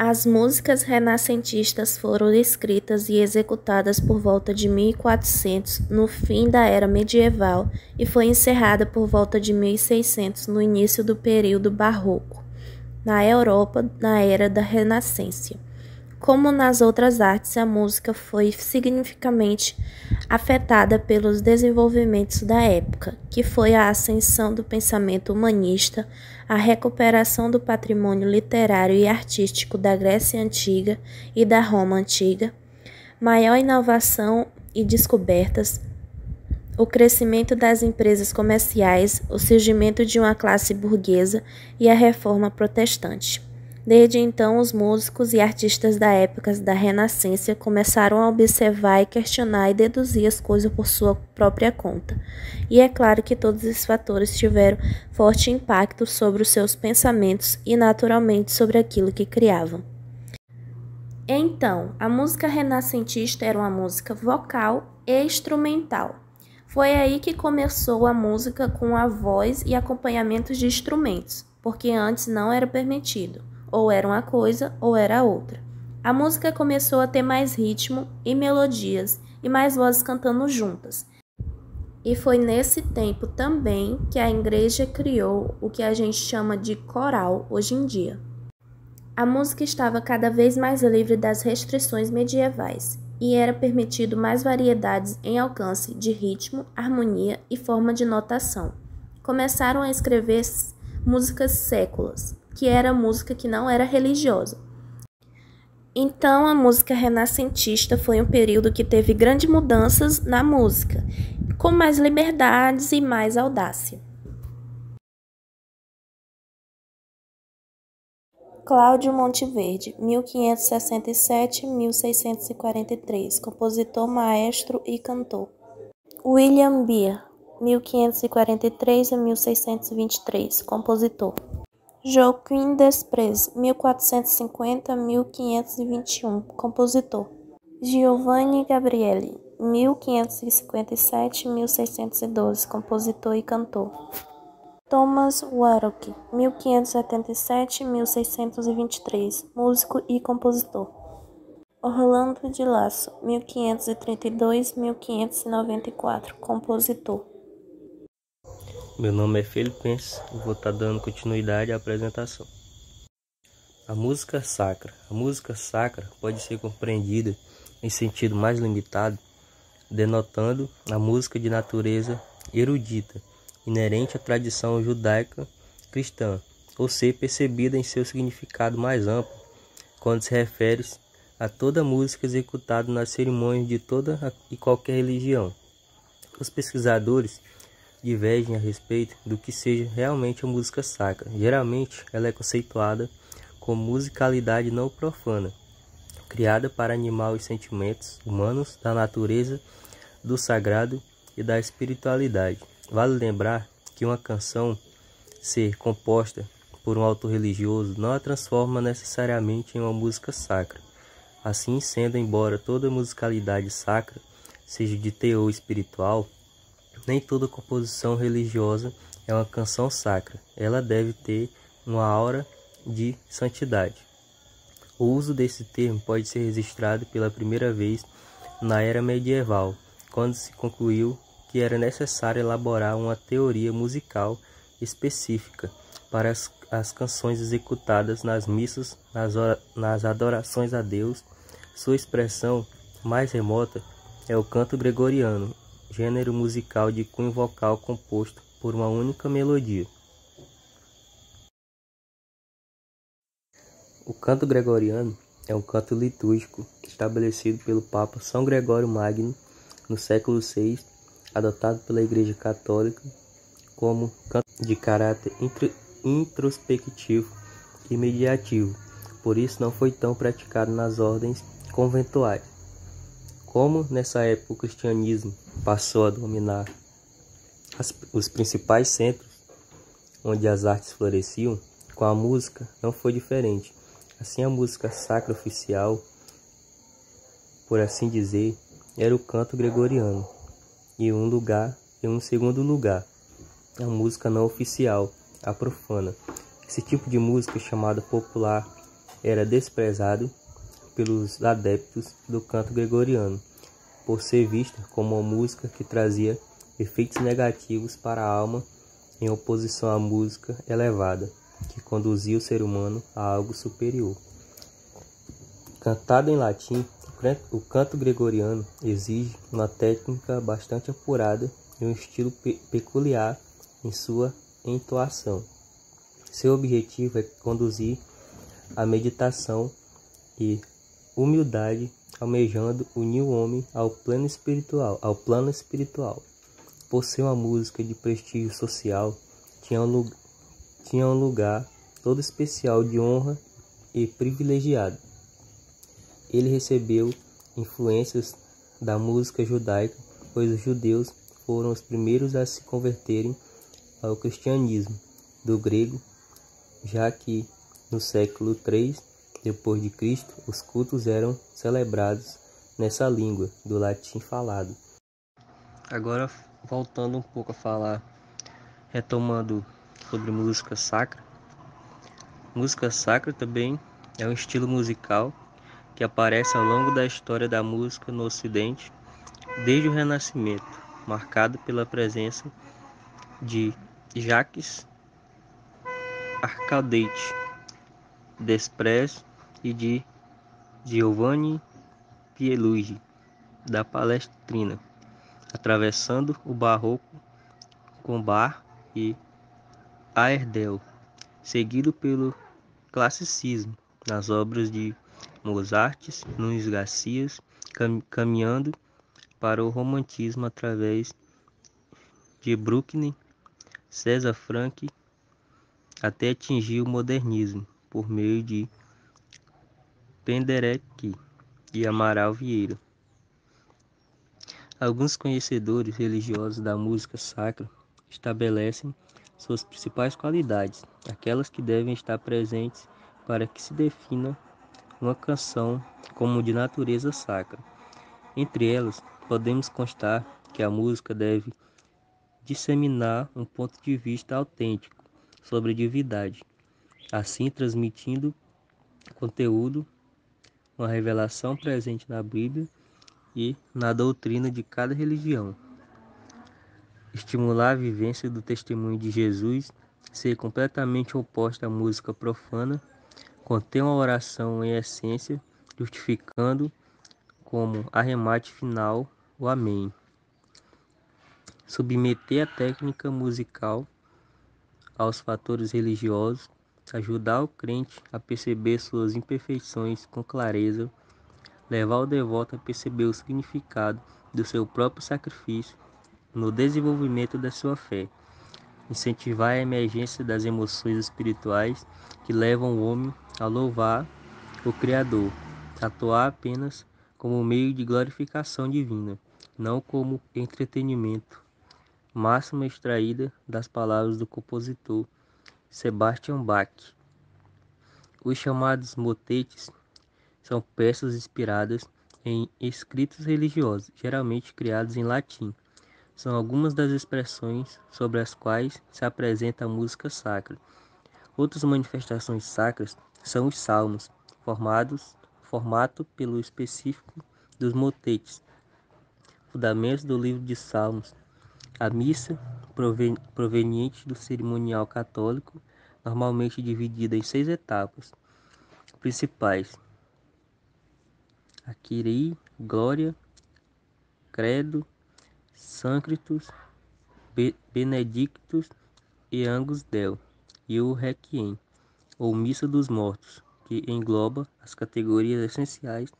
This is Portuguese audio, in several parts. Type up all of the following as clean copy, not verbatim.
As músicas renascentistas foram escritas e executadas por volta de 1400, no fim da Era Medieval, e foi encerrada por volta de 1600, no início do período Barroco, na Europa, na Era da Renascença. Como nas outras artes, a música foi significativamente afetada pelos desenvolvimentos da época, que foi a ascensão do pensamento humanista, a recuperação do patrimônio literário e artístico da Grécia Antiga e da Roma Antiga, maior inovação e descobertas, o crescimento das empresas comerciais, o surgimento de uma classe burguesa e a reforma protestante. Desde então, os músicos e artistas da época da Renascença começaram a observar e questionar e deduzir as coisas por sua própria conta. E é claro que todos esses fatores tiveram forte impacto sobre os seus pensamentos e, naturalmente, sobre aquilo que criavam. Então, a música renascentista era uma música vocal e instrumental. Foi aí que começou a música com a voz e acompanhamentos de instrumentos, porque antes não era permitido. Ou era uma coisa ou era outra. A música começou a ter mais ritmo e melodias e mais vozes cantando juntas. E foi nesse tempo também que a igreja criou o que a gente chama de coral hoje em dia. A música estava cada vez mais livre das restrições medievais e era permitido mais variedades em alcance de ritmo, harmonia e forma de notação. Começaram a escrever músicas séculas, que era música que não era religiosa. Então, a música renascentista foi um período que teve grandes mudanças na música, com mais liberdades e mais audácia. Cláudio Monteverde, 1567-1643, compositor, maestro e cantor. William Beer, 1543 a 1623, compositor. Joaquim Desprez, 1450 a 1521, compositor. Giovanni Gabrieli, 1557 a 1612, compositor e cantor. Thomas Warwick, 1577 a 1623, músico e compositor. Orlando de Lasso, 1532 a 1594, compositor. Meu nome é Felipense e vou estar dando continuidade à apresentação. A música sacra. A música sacra pode ser compreendida em sentido mais limitado, denotando a música de natureza erudita, inerente à tradição judaica cristã, ou ser percebida em seu significado mais amplo, quando se refere a toda música executada nas cerimônias de toda e qualquer religião. Os pesquisadores divergem a respeito do que seja realmente a música sacra. Geralmente, ela é conceituada como musicalidade não profana, criada para animar os sentimentos humanos da natureza, do sagrado e da espiritualidade. Vale lembrar que uma canção ser composta por um autor religioso não a transforma necessariamente em uma música sacra. Assim sendo, embora toda musicalidade sacra seja de teor espiritual, nem toda composição religiosa é uma canção sacra. Ela deve ter uma aura de santidade. O uso desse termo pode ser registrado pela primeira vez na era medieval, quando se concluiu que era necessário elaborar uma teoria musical específica para as canções executadas nas missas, nas adorações a Deus. Sua expressão mais remota é o canto gregoriano, gênero musical de cunho vocal composto por uma única melodia. O canto gregoriano é um canto litúrgico estabelecido pelo Papa São Gregório Magno no século VI, adotado pela Igreja Católica como canto de caráter introspectivo e mediativo. Por isso não foi tão praticado nas ordens conventuais. Como nessa época o cristianismo passou a dominar os principais centros onde as artes floresciam, com a música não foi diferente. Assim, a música sacra oficial, por assim dizer, era o canto gregoriano. E um segundo lugar, a música não oficial, a profana. Esse tipo de música, chamada popular era desprezado pelos adeptos do canto gregoriano, por ser vista como uma música que trazia efeitos negativos para a alma, em oposição à música elevada, que conduzia o ser humano a algo superior. Cantado em latim, o canto gregoriano exige uma técnica bastante apurada e um estilo peculiar em sua entoação. Seu objetivo é conduzir a meditação e humildade, almejando unir o homem ao plano espiritual. Por ser uma música de prestígio social, tinha um lugar todo especial de honra e privilegiado. Ele recebeu influências da música judaica, pois os judeus foram os primeiros a se converterem ao cristianismo, do grego, já que no século III depois de Cristo, os cultos eram celebrados nessa língua do latim falado. Agora, voltando um pouco a falar, retomando sobre música sacra. Música sacra também é um estilo musical que aparece ao longo da história da música no Ocidente, desde o Renascimento, marcado pela presença de Jacques Arcadete Desprez e de Giovanni Pierluigi da Palestrina, atravessando o Barroco com Bach e Herdel, seguido pelo Classicismo nas obras de Mozart, Nunes Garcia, caminhando para o Romantismo através de Bruckner, César Franck, até atingir o Modernismo por meio de Penderecki e Amaral Vieira. Alguns conhecedores religiosos da música sacra estabelecem suas principais qualidades, aquelas que devem estar presentes para que se defina uma canção como de natureza sacra. Entre elas, podemos constar que a música deve disseminar um ponto de vista autêntico sobre a divindade, assim transmitindo conteúdo, uma revelação presente na Bíblia e na doutrina de cada religião. Estimular a vivência do testemunho de Jesus, ser completamente oposta à música profana, conter uma oração em essência, justificando como arremate final o Amém. Submeter a técnica musical aos fatores religiosos, ajudar o crente a perceber suas imperfeições com clareza, levar o devoto a perceber o significado do seu próprio sacrifício no desenvolvimento da sua fé, incentivar a emergência das emoções espirituais que levam o homem a louvar o Criador, atuar apenas como meio de glorificação divina, não como entretenimento, máxima extraída das palavras do compositor Sebastian Bach. Os chamados motetes são peças inspiradas em escritos religiosos, geralmente criados em latim. São algumas das expressões sobre as quais se apresenta a música sacra. Outras manifestações sacras são os salmos, formato pelo específico dos motetes, fundamentos do livro de Salmos, a missa proveniente do cerimonial católico, normalmente dividida em 6 etapas principais: a Kyrie, Glória, Credo, Sanctus, Benedictus e Angus Deo, e o Requiem, ou Missa dos Mortos, que engloba as categorias essenciais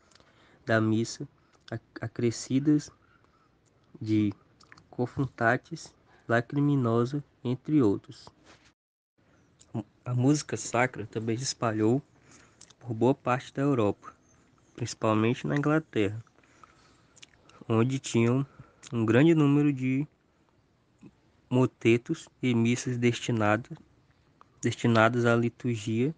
da missa, acrescidas de Confutatis, Lacriminosa, entre outros. A música sacra também se espalhou por boa parte da Europa, principalmente na Inglaterra, onde tinham um grande número de motetos e missas destinadas à liturgia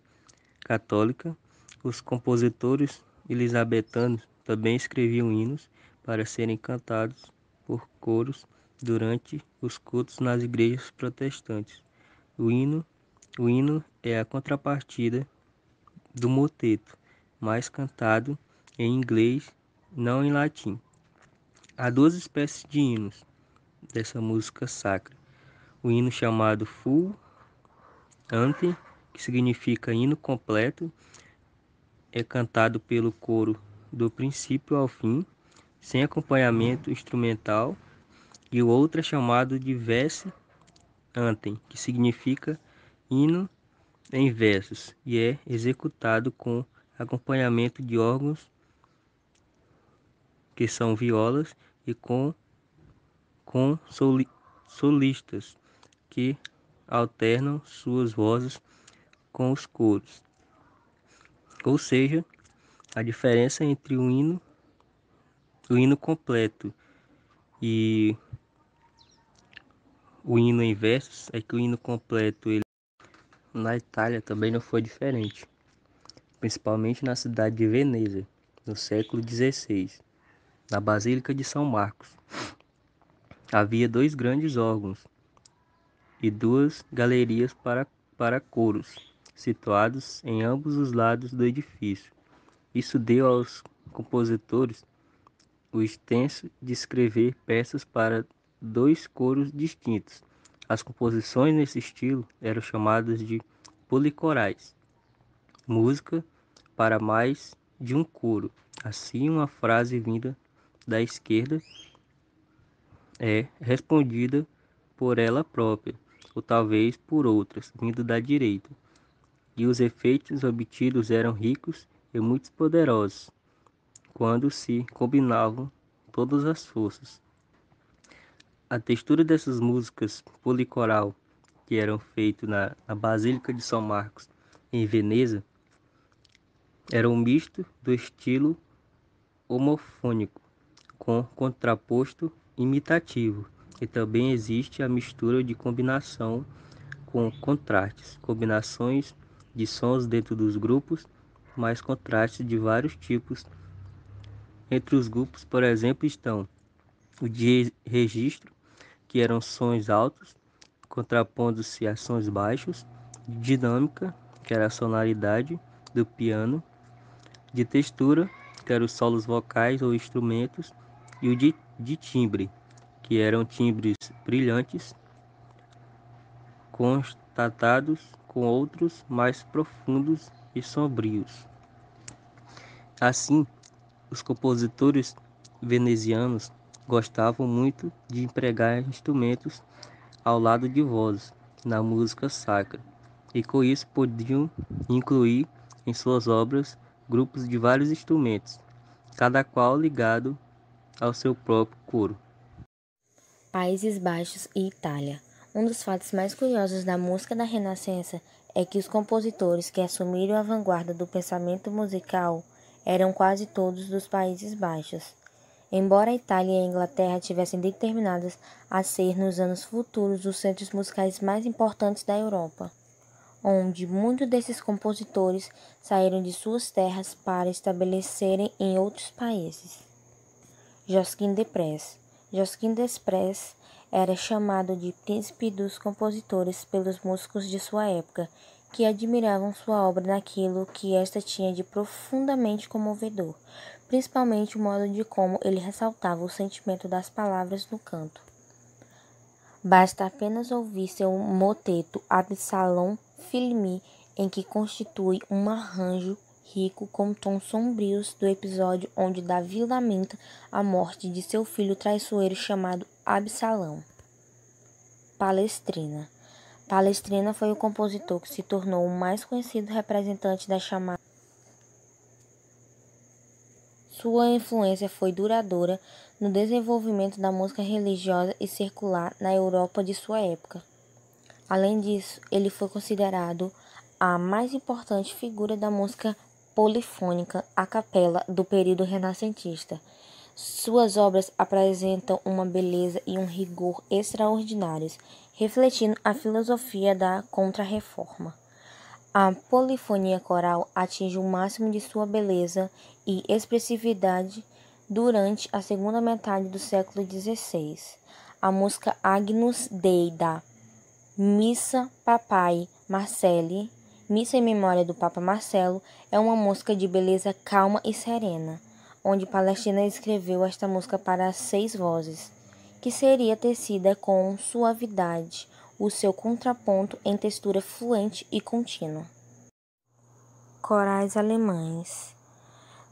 católica. Os compositores elisabetanos também escreviam hinos para serem cantados por coros durante os cultos nas igrejas protestantes. O hino é a contrapartida do moteto, mas cantado em inglês, não em latim. Há duas espécies de hinos dessa música sacra. O hino chamado Full Anthem, que significa hino completo, é cantado pelo coro do princípio ao fim, sem acompanhamento instrumental, e o outro é chamado de Verse Anthem, que significa hino em versos, e é executado com acompanhamento de órgãos, que são violas, e com solistas, que alternam suas vozes com os coros. Ou seja, a diferença entre o hino completo e o hino em versos é que o hino completo na Itália também não foi diferente, principalmente na cidade de Veneza, no século XVI, na Basílica de São Marcos. Havia dois grandes órgãos e duas galerias para coros, situados em ambos os lados do edifício. Isso deu aos compositores o extenso de escrever peças para dois coros distintos. As composições nesse estilo eram chamadas de policorais, música para mais de um coro. Assim, uma frase vinda da esquerda é respondida por ela própria, ou talvez por outras, vindo da direita. E os efeitos obtidos eram ricos e muito poderosos, quando se combinavam todas as forças. A textura dessas músicas policoral, que eram feitas na Basílica de São Marcos, em Veneza, era um misto do estilo homofônico com contraposto imitativo, e também existe a mistura de combinação com contrastes, combinações de sons dentro dos grupos, mais contrastes de vários tipos. Entre os grupos, por exemplo, estão o de registro, que eram sons altos, contrapondo-se a sons baixos, de dinâmica, que era a sonoridade do piano, de textura, que eram os solos vocais ou instrumentos, e o de timbre, que eram timbres brilhantes, constatados com outros mais profundos e sombrios. Assim, os compositores venezianos gostavam muito de empregar instrumentos ao lado de vozes na música sacra, e com isso podiam incluir em suas obras grupos de vários instrumentos, cada qual ligado ao seu próprio coro. Países Baixos e Itália. Um dos fatos mais curiosos da música da Renascença é que os compositores que assumiram a vanguarda do pensamento musical eram quase todos dos Países Baixos. Embora a Itália e a Inglaterra tivessem determinadas a ser nos anos futuros os centros musicais mais importantes da Europa, onde muitos desses compositores saíram de suas terras para estabelecerem em outros países. Josquin des Prez era chamado de príncipe dos compositores pelos músicos de sua época, que admiravam sua obra naquilo que esta tinha de profundamente comovedor, principalmente o modo de como ele ressaltava o sentimento das palavras no canto. Basta apenas ouvir seu moteto Absalom Filmi, em que constitui um arranjo rico com tons sombrios do episódio onde Davi lamenta a morte de seu filho traiçoeiro chamado Absalão. Palestrina foi o compositor que se tornou o mais conhecido representante da chamada. Sua influência foi duradoura no desenvolvimento da música religiosa e secular na Europa de sua época. Além disso, ele foi considerado a mais importante figura da música polifônica a capela do período renascentista. Suas obras apresentam uma beleza e um rigor extraordinários, refletindo a filosofia da Contra-Reforma. A polifonia coral atinge o máximo de sua beleza e expressividade durante a segunda metade do século XVI. A música Agnus Dei da Missa Papae Marcelli, Missa em Memória do Papa Marcelo é uma música de beleza calma e serena, onde Palestina escreveu esta música para 6 vozes, que seria tecida com suavidade, o seu contraponto em textura fluente e contínua. Corais alemães.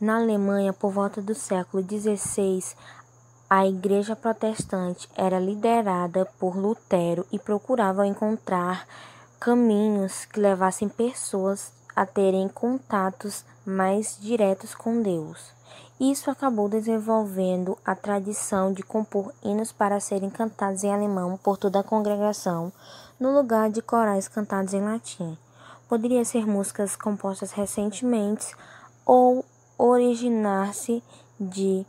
Na Alemanha, por volta do século XVI, a Igreja Protestante era liderada por Lutero e procurava encontrar caminhos que levassem pessoas a terem contatos mais diretos com Deus. Isso acabou desenvolvendo a tradição de compor hinos para serem cantados em alemão por toda a congregação, no lugar de corais cantados em latim. Poderia ser músicas compostas recentemente ou originar-se de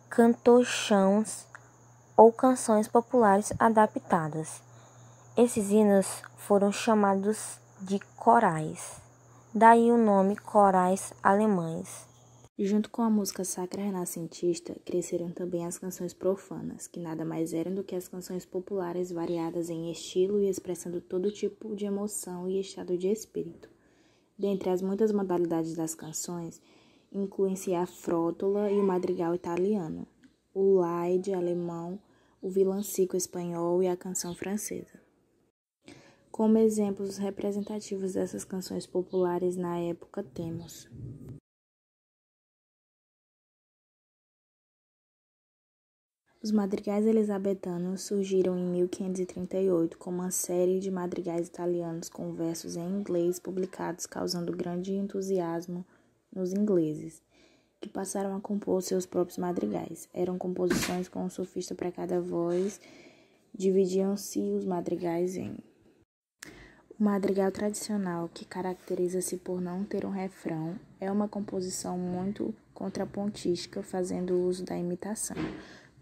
cantochãos ou canções populares adaptadas. Esses hinos foram chamados de corais, daí o nome corais alemães. Junto com a música sacra renascentista, cresceram também as canções profanas, que nada mais eram do que as canções populares variadas em estilo e expressando todo tipo de emoção e estado de espírito. Dentre as muitas modalidades das canções, incluem-se a frótula e o madrigal italiano, o laide alemão, o villancico espanhol e a canção francesa. Como exemplos representativos dessas canções populares na época temos os madrigais elisabetanos. Surgiram em 1538 como uma série de madrigais italianos com versos em inglês publicados, causando grande entusiasmo nos ingleses, que passaram a compor seus próprios madrigais. Eram composições com um sofista para cada voz. Dividiam-se os madrigais em o madrigal tradicional, que caracteriza-se por não ter um refrão, é uma composição muito contrapontística, fazendo uso da imitação.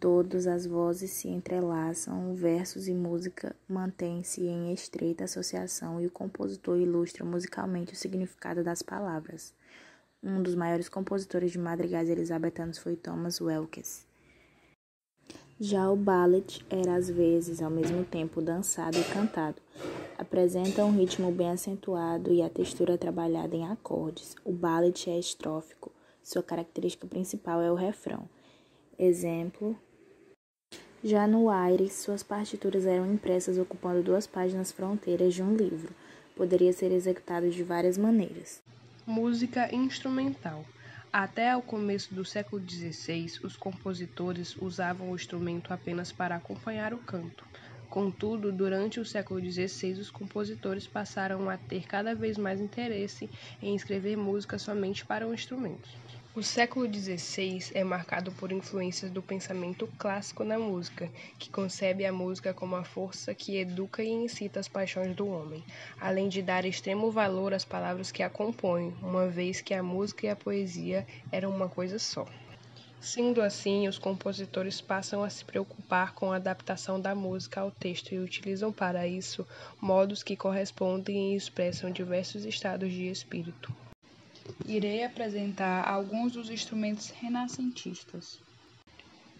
Todas as vozes se entrelaçam, versos e música mantêm-se em estreita associação e o compositor ilustra musicalmente o significado das palavras. Um dos maiores compositores de madrigais elisabetanos foi Thomas Welkes. Já o ballet era às vezes, ao mesmo tempo, dançado e cantado. Apresenta um ritmo bem acentuado e a textura trabalhada em acordes. O ballet é estrófico. Sua característica principal é o refrão. Exemplo. Já no Aires, suas partituras eram impressas ocupando 2 páginas fronteiras de um livro. Poderia ser executado de várias maneiras. Música instrumental. Até o começo do século XVI, os compositores usavam o instrumento apenas para acompanhar o canto. Contudo, durante o século XVI, os compositores passaram a ter cada vez mais interesse em escrever música somente para o instrumento. O século XVI é marcado por influências do pensamento clássico na música, que concebe a música como a força que educa e incita as paixões do homem, além de dar extremo valor às palavras que a compõem, uma vez que a música e a poesia eram uma coisa só. Sendo assim, os compositores passam a se preocupar com a adaptação da música ao texto e utilizam para isso modos que correspondem e expressam diversos estados de espírito. Irei apresentar alguns dos instrumentos renascentistas.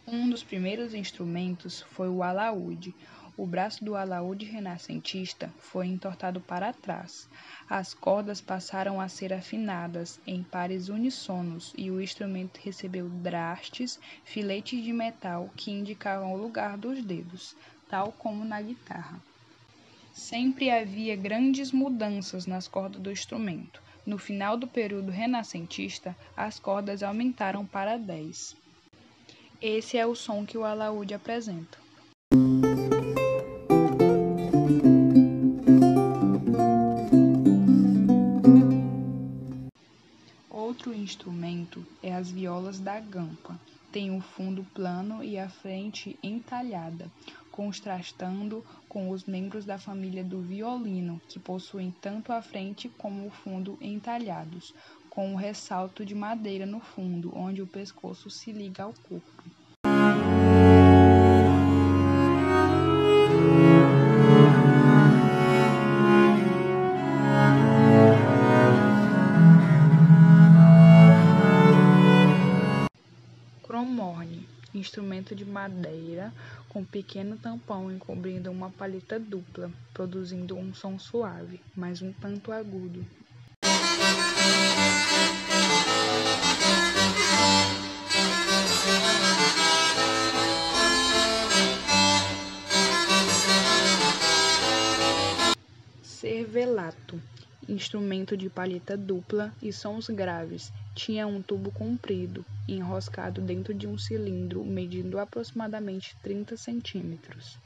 Um dos primeiros instrumentos foi o alaúde. O braço do alaúde renascentista foi entortado para trás. As cordas passaram a ser afinadas em pares unissonos e o instrumento recebeu drastes, filetes de metal que indicavam o lugar dos dedos, tal como na guitarra. Sempre havia grandes mudanças nas cordas do instrumento. No final do período renascentista, as cordas aumentaram para 10. Esse é o som que o alaúde apresenta. Outro instrumento é as violas da gampa. Tem o fundo plano e a frente entalhada, contrastando com os membros da família do violino, que possuem tanto a frente como o fundo entalhados, com um ressalto de madeira no fundo, onde o pescoço se liga ao corpo. Cromorne, instrumento de madeira com pequeno tampão encobrindo uma palheta dupla, produzindo um som suave, mas um tanto agudo. cervelato, instrumento de palheta dupla e sons graves. Tinha um tubo comprido, enroscado dentro de um cilindro, medindo aproximadamente 30 centímetros.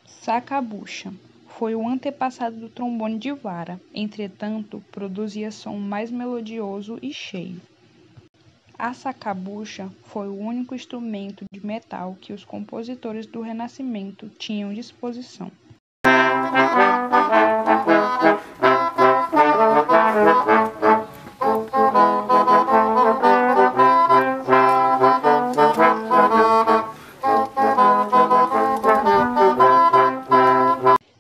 Sacabucha. Foi o antepassado do trombone de vara, entretanto, produzia som mais melodioso e cheio. A sacabucha foi o único instrumento de metal que os compositores do Renascimento tinham à disposição.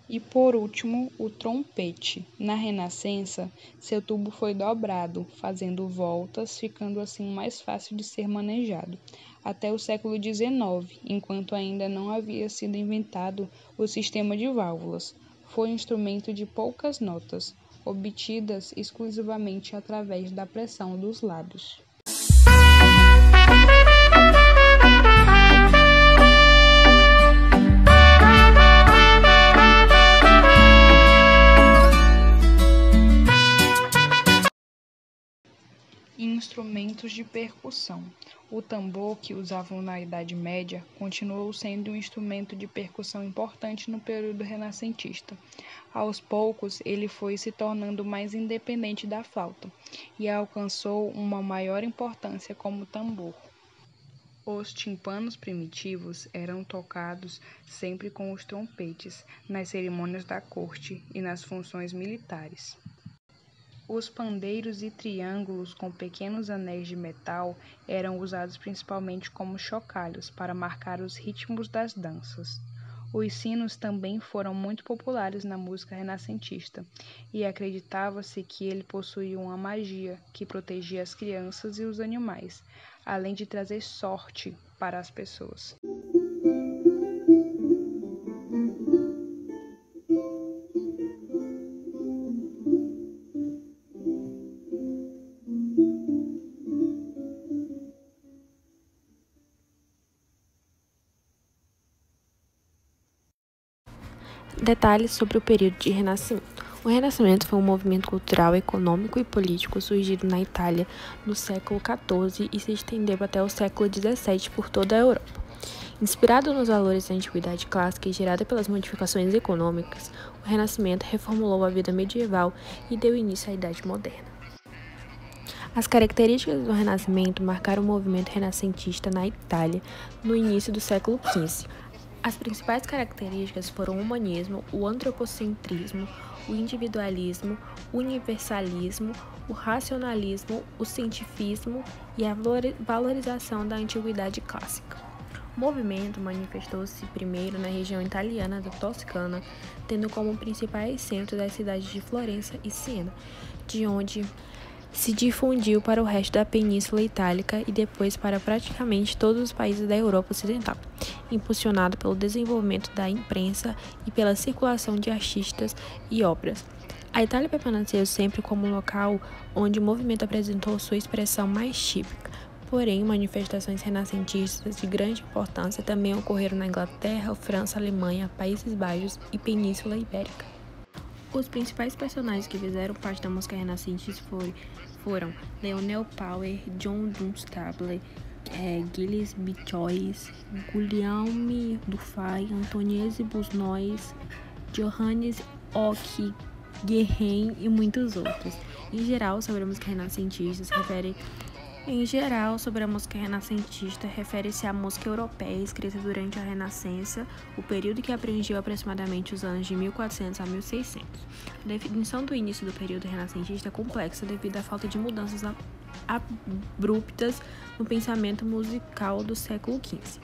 E por último, o trompete. Na Renascença, seu tubo foi dobrado, fazendo voltas, ficando assim mais fácil de ser manejado, até o século XIX, enquanto ainda não havia sido inventado o sistema de válvulas. Foi um instrumento de poucas notas, obtidas exclusivamente através da pressão dos lábios. Instrumentos de percussão. O tambor, que usavam na Idade Média, continuou sendo um instrumento de percussão importante no período renascentista. Aos poucos, ele foi se tornando mais independente da flauta e alcançou uma maior importância como tambor. Os timpanos primitivos eram tocados sempre com os trompetes, nas cerimônias da corte e nas funções militares. Os pandeiros e triângulos com pequenos anéis de metal eram usados principalmente como chocalhos para marcar os ritmos das danças. Os sinos também foram muito populares na música renascentista e acreditava-se que ele possuía uma magia que protegia as crianças e os animais, além de trazer sorte para as pessoas. Detalhes sobre o período de Renascimento. O Renascimento foi um movimento cultural, econômico e político surgido na Itália no século XIV e se estendeu até o século XVII por toda a Europa. Inspirado nos valores da antiguidade clássica e gerado pelas modificações econômicas, o Renascimento reformulou a vida medieval e deu início à Idade Moderna. As características do Renascimento marcaram o movimento renascentista na Itália no início do século XV. As principais características foram o humanismo, o antropocentrismo, o individualismo, o universalismo, o racionalismo, o cientificismo e a valorização da antiguidade clássica. O movimento manifestou-se primeiro na região italiana da Toscana, tendo como principais centros as cidades de Florença e Siena, de onde se difundiu para o resto da Península Itálica e depois para praticamente todos os países da Europa Ocidental, impulsionado pelo desenvolvimento da imprensa e pela circulação de artistas e obras. A Itália permaneceu sempre como um local onde o movimento apresentou sua expressão mais típica, porém manifestações renascentistas de grande importância também ocorreram na Inglaterra, França, Alemanha, Países Baixos e Península Ibérica. Os principais personagens que fizeram parte da música renascentista foram Leonel Pauer, John Dunstable, Gilles Bichois, Guillaume Dufay, Antoniese Busnois, Johannes Ock Guerrain e muitos outros. Em geral, sobre a música renascentista refere-se à música europeia escrita durante a Renascença, o período que abrangia aproximadamente os anos de 1400 a 1600. A definição do início do período renascentista é complexa devido à falta de mudanças abruptas no pensamento musical do século XV.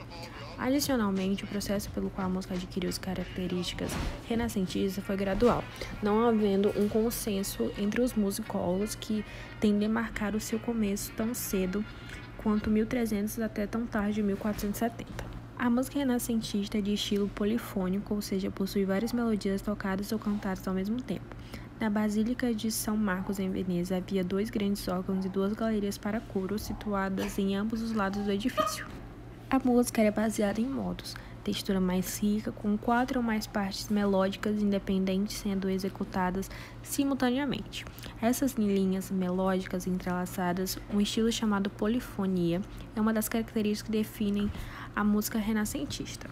Adicionalmente, o processo pelo qual a música adquiriu as características renascentistas foi gradual, não havendo um consenso entre os musicólogos que tendem a marcar o seu começo tão cedo quanto 1300 até tão tarde 1470. A música renascentista é de estilo polifônico, ou seja, possui várias melodias tocadas ou cantadas ao mesmo tempo. Na Basílica de São Marcos, em Veneza, havia 2 grandes órgãos e 2 galerias para coro situadas em ambos os lados do edifício. A música era baseada em modos, textura mais rica, com 4 ou mais partes melódicas independentes sendo executadas simultaneamente. Essas linhas melódicas entrelaçadas, um estilo chamado polifonia, é uma das características que definem a música renascentista.